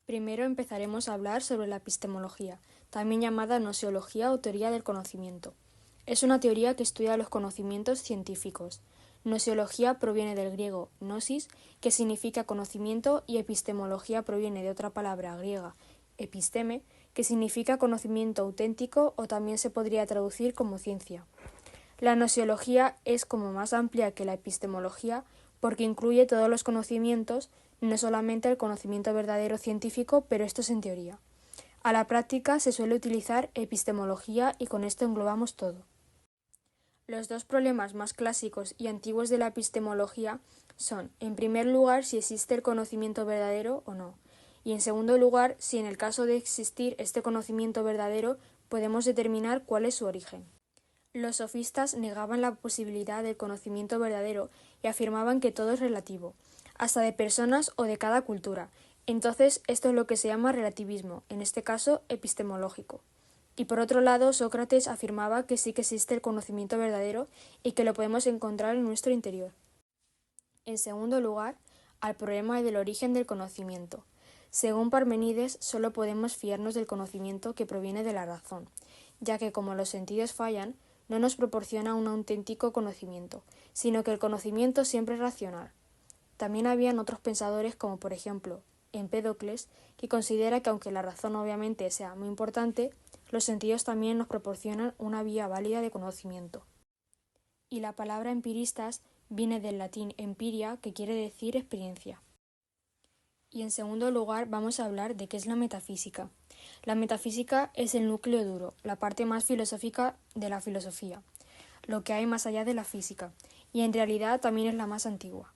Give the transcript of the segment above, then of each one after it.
Primero empezaremos a hablar sobre la epistemología, también llamada gnoseología o teoría del conocimiento. Es una teoría que estudia los conocimientos científicos. Gnoseología proviene del griego gnosis, que significa conocimiento, y epistemología proviene de otra palabra griega, episteme, que significa conocimiento auténtico o también se podría traducir como ciencia. La gnoseología es como más amplia que la epistemología porque incluye todos los conocimientos, no solamente el conocimiento verdadero científico, pero esto es en teoría. A la práctica se suele utilizar epistemología y con esto englobamos todo. Los dos problemas más clásicos y antiguos de la epistemología son, en primer lugar, si existe el conocimiento verdadero o no, y en segundo lugar, si en el caso de existir este conocimiento verdadero podemos determinar cuál es su origen. Los sofistas negaban la posibilidad del conocimiento verdadero y afirmaban que todo es relativo, hasta de personas o de cada cultura. Entonces, esto es lo que se llama relativismo, en este caso epistemológico. Y por otro lado, Sócrates afirmaba que sí que existe el conocimiento verdadero y que lo podemos encontrar en nuestro interior. En segundo lugar, al problema del origen del conocimiento. Según Parmenides, solo podemos fiarnos del conocimiento que proviene de la razón, ya que como los sentidos fallan, no nos proporciona un auténtico conocimiento, sino que el conocimiento siempre es racional. También habían otros pensadores como por ejemplo Empédocles, que considera que aunque la razón obviamente sea muy importante, los sentidos también nos proporcionan una vía válida de conocimiento. Y la palabra empiristas viene del latín empiria, que quiere decir experiencia. Y en segundo lugar vamos a hablar de qué es la metafísica. La metafísica es el núcleo duro, la parte más filosófica de la filosofía, lo que hay más allá de la física, y en realidad también es la más antigua.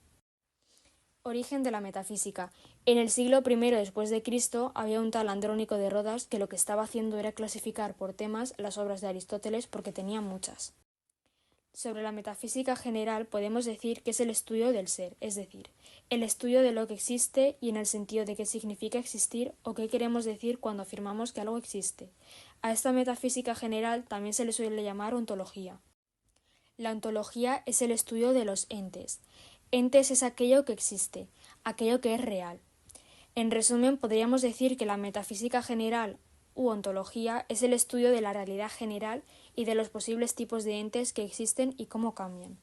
Origen de la metafísica. En el siglo I después de Cristo había un tal Andrónico de Rodas que lo que estaba haciendo era clasificar por temas las obras de Aristóteles porque tenía muchas. Sobre la metafísica general podemos decir que es el estudio del ser, es decir, el estudio de lo que existe y en el sentido de qué significa existir o qué queremos decir cuando afirmamos que algo existe. A esta metafísica general también se le suele llamar ontología. La ontología es el estudio de los entes. Entes es aquello que existe, aquello que es real. En resumen, podríamos decir que la metafísica general u ontología es el estudio de la realidad general y de los posibles tipos de entes que existen y cómo cambian.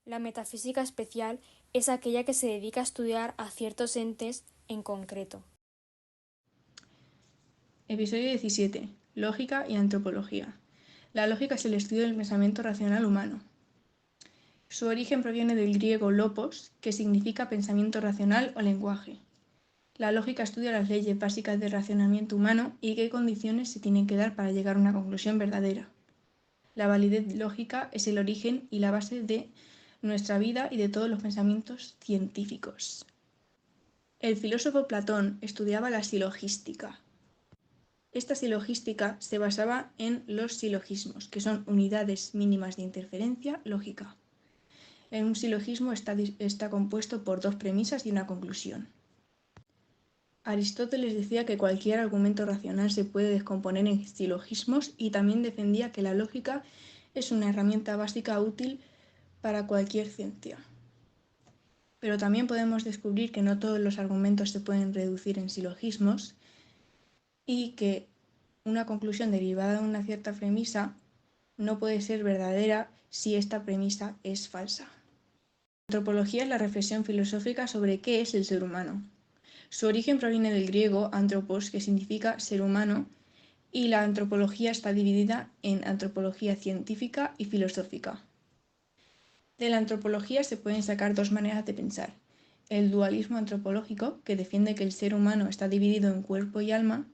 La metafísica especial es aquella que se dedica a estudiar a ciertos entes en concreto. Episodio 17. Lógica y antropología. La lógica es el estudio del pensamiento racional humano. Su origen proviene del griego logos, que significa pensamiento racional o lenguaje. La lógica estudia las leyes básicas del razonamiento humano y qué condiciones se tienen que dar para llegar a una conclusión verdadera. La validez lógica es el origen y la base de nuestra vida y de todos los pensamientos científicos. El filósofo Platón estudiaba la silogística. Esta silogística se basaba en los silogismos, que son unidades mínimas de interferencia lógica. Un silogismo está compuesto por dos premisas y una conclusión. Aristóteles decía que cualquier argumento racional se puede descomponer en silogismos y también defendía que la lógica es una herramienta básica útil para cualquier ciencia. Pero también podemos descubrir que no todos los argumentos se pueden reducir en silogismos y que una conclusión derivada de una cierta premisa no puede ser verdadera si esta premisa es falsa. La antropología es la reflexión filosófica sobre qué es el ser humano. Su origen proviene del griego anthropos, que significa ser humano, y la antropología está dividida en antropología científica y filosófica. De la antropología se pueden sacar dos maneras de pensar. El dualismo antropológico, que defiende que el ser humano está dividido en cuerpo y alma,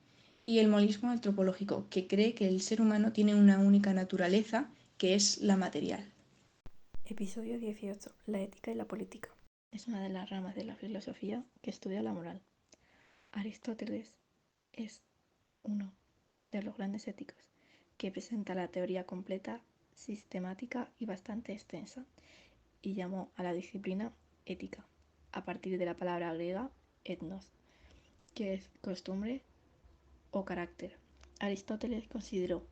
y el monismo antropológico, que cree que el ser humano tiene una única naturaleza, que es la material. Episodio 18. La ética y la política. Es una de las ramas de la filosofía que estudia la moral. Aristóteles es uno de los grandes éticos que presenta la teoría completa, sistemática y bastante extensa, y llamó a la disciplina ética, a partir de la palabra griega etnos, que es costumbre o carácter. Aristóteles consideró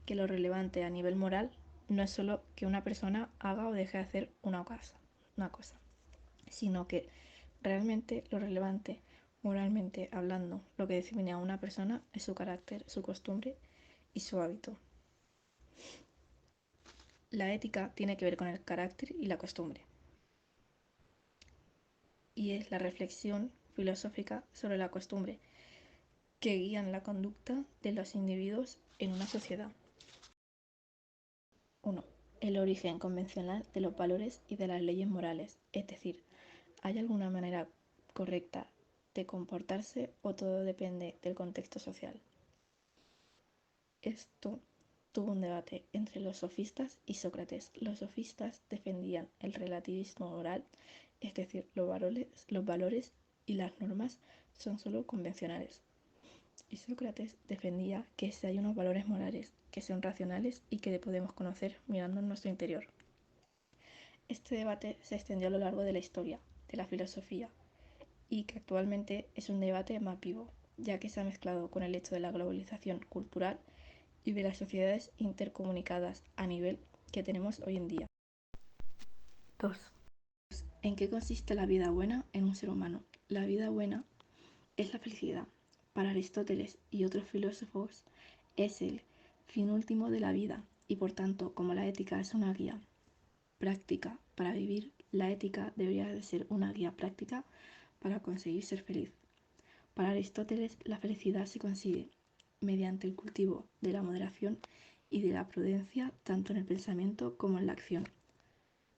que lo relevante a nivel moral no es solo que una persona haga o deje de hacer una cosa, sino que realmente lo relevante Moralmente hablando, lo que define a una persona es su carácter, su costumbre y su hábito. La ética tiene que ver con el carácter y la costumbre, y es la reflexión filosófica sobre la costumbre que guían la conducta de los individuos en una sociedad. 1. El origen convencional de los valores y de las leyes morales, es decir, ¿hay alguna manera correcta de comportarse o todo depende del contexto social? Esto tuvo un debate entre los sofistas y Sócrates. Los sofistas defendían el relativismo moral, es decir, los valores y las normas son solo convencionales. Y Sócrates defendía que si hay unos valores morales que son racionales y que podemos conocer mirando en nuestro interior. Este debate se extendió a lo largo de la historia de la filosofía y que actualmente es un debate más vivo, ya que se ha mezclado con el hecho de la globalización cultural y de las sociedades intercomunicadas a nivel que tenemos hoy en día. 2. ¿En qué consiste la vida buena en un ser humano? La vida buena es la felicidad. Para Aristóteles y otros filósofos es el fin último de la vida y por tanto, como la ética es una guía práctica para vivir, la ética debería de ser una guía práctica para conseguir ser feliz. Para Aristóteles, la felicidad se consigue mediante el cultivo de la moderación y de la prudencia tanto en el pensamiento como en la acción.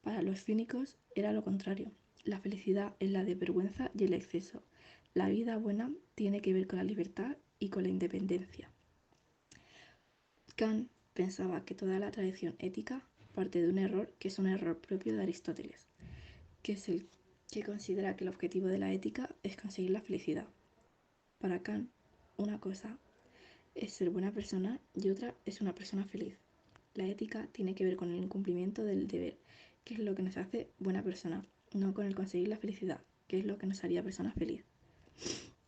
Para los cínicos era lo contrario. La felicidad es la desvergüenza y el exceso. La vida buena tiene que ver con la libertad y con la independencia. Kant pensaba que toda la tradición ética parte de un error que es un error propio de Aristóteles, que es el que considera que el objetivo de la ética es conseguir la felicidad. Para Kant, una cosa es ser buena persona y otra es una persona feliz. La ética tiene que ver con el incumplimiento del deber, que es lo que nos hace buena persona, no con el conseguir la felicidad, que es lo que nos haría persona feliz.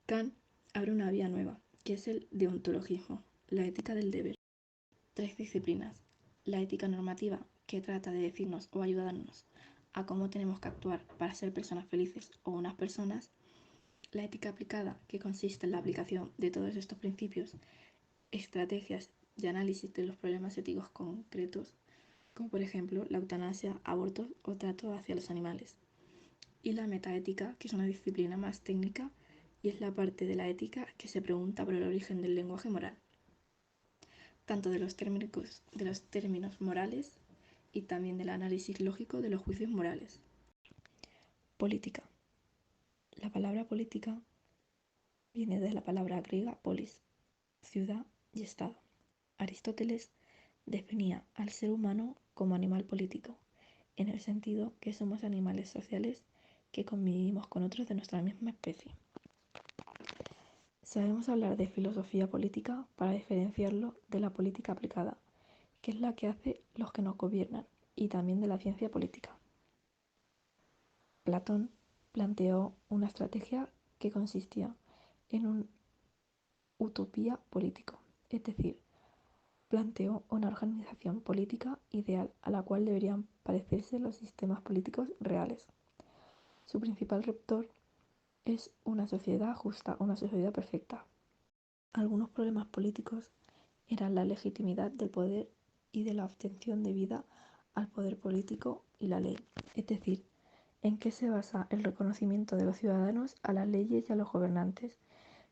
Kant abre una vía nueva, que es el deontologismo, la ética del deber. 3 disciplinas. La ética normativa, que trata de decirnos o ayudarnos a cómo tenemos que actuar para ser personas felices o unas personas. La ética aplicada, que consiste en la aplicación de todos estos principios, estrategias y análisis de los problemas éticos concretos, como por ejemplo la eutanasia, abortos o trato hacia los animales. Y la metaética, que es una disciplina más técnica y es la parte de la ética que se pregunta por el origen del lenguaje moral, tanto de los términos morales y también del análisis lógico de los juicios morales. Política. La palabra política viene de la palabra griega polis, ciudad y estado. Aristóteles definía al ser humano como animal político, en el sentido que somos animales sociales que convivimos con otros de nuestra misma especie. Sabemos hablar de filosofía política para diferenciarlo de la política aplicada, que es la que hace los que nos gobiernan, y también de la ciencia política. Platón planteó una estrategia que consistía en un utopía político, es decir, planteó una organización política ideal a la cual deberían parecerse los sistemas políticos reales. Su principal rector es una sociedad justa, una sociedad perfecta. Algunos problemas políticos eran la legitimidad del poder y de la obtención debida al poder político y la ley, es decir, en qué se basa el reconocimiento de los ciudadanos a las leyes y a los gobernantes,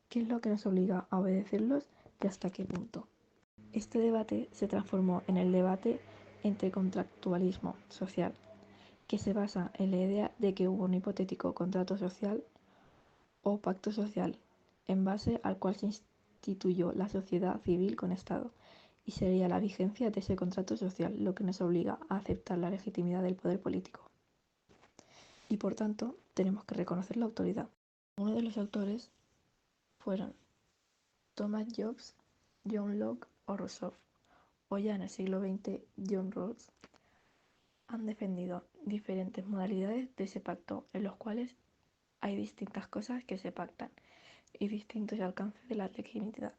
qué es lo que nos obliga a obedecerlos y hasta qué punto. Este debate se transformó en el debate entre contractualismo social, que se basa en la idea de que hubo un hipotético contrato social o pacto social, en base al cual se instituyó la sociedad civil con Estado, y sería la vigencia de ese contrato social lo que nos obliga a aceptar la legitimidad del poder político. Y por tanto, tenemos que reconocer la autoridad. Uno de los autores fueron Thomas Hobbes, John Locke o Rousseau, o ya en el siglo XX John Rawls, han defendido diferentes modalidades de ese pacto, en los cuales hay distintas cosas que se pactan y distintos alcances de la legitimidad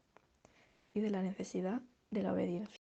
y de la necesidad de la obediencia.